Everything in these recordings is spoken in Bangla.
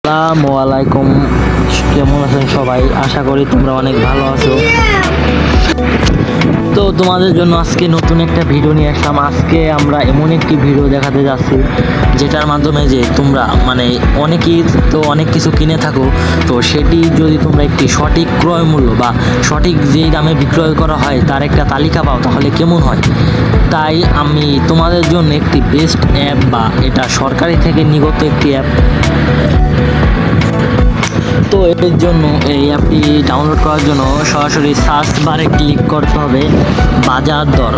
আসসালামু আলাইকুম। কেমন আছেন সবাই? আশা করি তোমরা অনেক ভালো আছো। তো তোমাদের জন্য আজকে নতুন একটা ভিডিও নিয়ে আসলাম। আজকে আমরা এমন একটি ভিডিও দেখাতে যাচ্ছি যেটার মাধ্যমে যে তোমরা অনেকেই তো অনেক কিছু কিনে থাকো, তো সেটি যদি তোমরা একটি সঠিক ক্রয় মূল্য বা সঠিক যেই দামে বিক্রয় করা হয় তার একটা তালিকা পাও তাহলে কেমন হয়। তাই আমি তোমাদের জন্য একটি বেস্ট অ্যাপ বা এটা সরকারি থেকে নিগত একটি অ্যাপ, তো এর জন্য এই অ্যাপটি ডাউনলোড করার জন্য সরাসরি সার্চ বারে ক্লিক করতে হবে, বাজার দর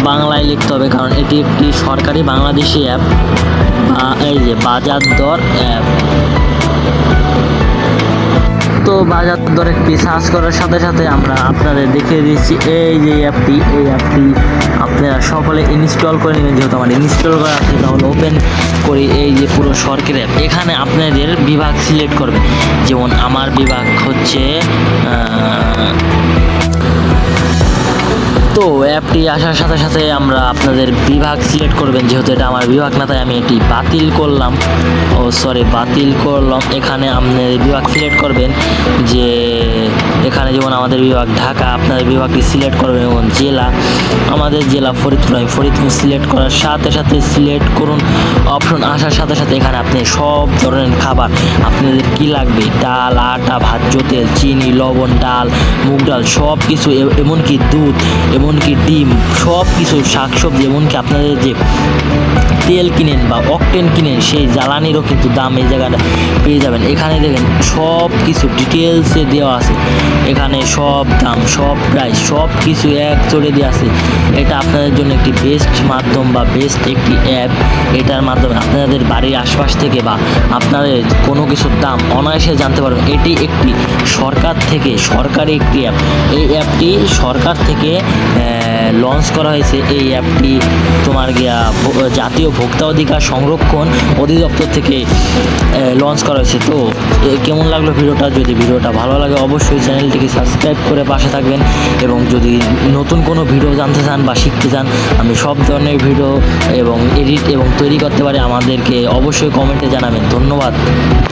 বাংলায় লিখতে হবে, কারণ এটি একটি সরকারি বাংলাদেশি অ্যাপ। এই যে বাজার দর অ্যাপ, তো বাজার দর একটি সার্চ করার সাথে সাথে আমরা আপনাদের দেখিয়ে দিচ্ছি এই যে অ্যাপটি, এই অ্যাপটি আপনারা সকলে ইনস্টল করে নেবেন। যেহেতু আমার ইনস্টল করা আছে তাহলে ওপেন করি। এই যে পুরো সরকারি অ্যাপ, এখানে আপনাদের বিভাগ সিলেক্ট করবেন। যেমন আমার বিভাগ হচ্ছে তো অ্যাপটি আসার সাথে সাথে আমরা আপনাদের বিভাগ সিলেক্ট করবেন। যেহেতু এটা আমার বিভাগ না তাই আমি এটি বাতিল করলাম। এখানে আপনাদের বিভাগ সিলেক্ট করবেন, যে এখানে যেমন আমাদের বিভাগ ঢাকা, আপনাদের বিভাগটি সিলেক্ট করবেন। এবং জেলা, আমাদের জেলা ফরিদপুর, আমি ফরিদপুর সিলেক্ট করার সাথে সাথে সিলেক্ট করুন। অপশন আসার সাথে সাথে এখানে আপনি সব ধরনের খাবার আপনাদের কি লাগবে, ডাল, আটা, ভাজ্য তেল, চিনি, লবণ, ডাল, মুগ ডাল, সব কিছু, এমনকি দুধ, এমনকি ডিম, সব কিছু, শাকসবজি, এমনকি আপনাদের যে তেল কিনেন বা অকটেন কিনেন সেই জ্বালানিরও কিন্তু দাম এই জায়গাটা পেয়ে যাবেন। এখানে দেখেন সব কিছু ডিটেলসে দেওয়া আছে, এখানে সব দাম, সব প্রাইস, সব কিছু এক চড়ে দেওয়া আছে। এটা আপনাদের জন্য একটি বেস্ট মাধ্যম বা বেস্ট একটি অ্যাপ। এটার মাধ্যমে আপনাদের বাড়ির আশপাশ থেকে বা আপনাদের কোনো কিছুর দাম অনায়াসে জানতে পারবেন। এটি একটি সরকার থেকে সরকারি একটি অ্যাপ। এই অ্যাপটি সরকার থেকে লঞ্চ করা হয়েছে। এই অ্যাপটি তোমার জাতীয় ভোক্তা অধিকার সংরক্ষণ অধিদপ্তর থেকে লঞ্চ করা হয়েছে। তো কেমন লাগলো ভিডিওটা? যদি ভিডিওটা ভালো লাগে অবশ্যই চ্যানেলটিকে সাবস্ক্রাইব করে পাশে থাকবেন, এবং যদি নতুন কোনো ভিডিও জানতে চান বা শিখতে চান, আমি সব ধরনের ভিডিও এবং এডিট এবং তৈরি করতে পারি, আমাদেরকে অবশ্যই কমেন্টে জানাবেন। ধন্যবাদ।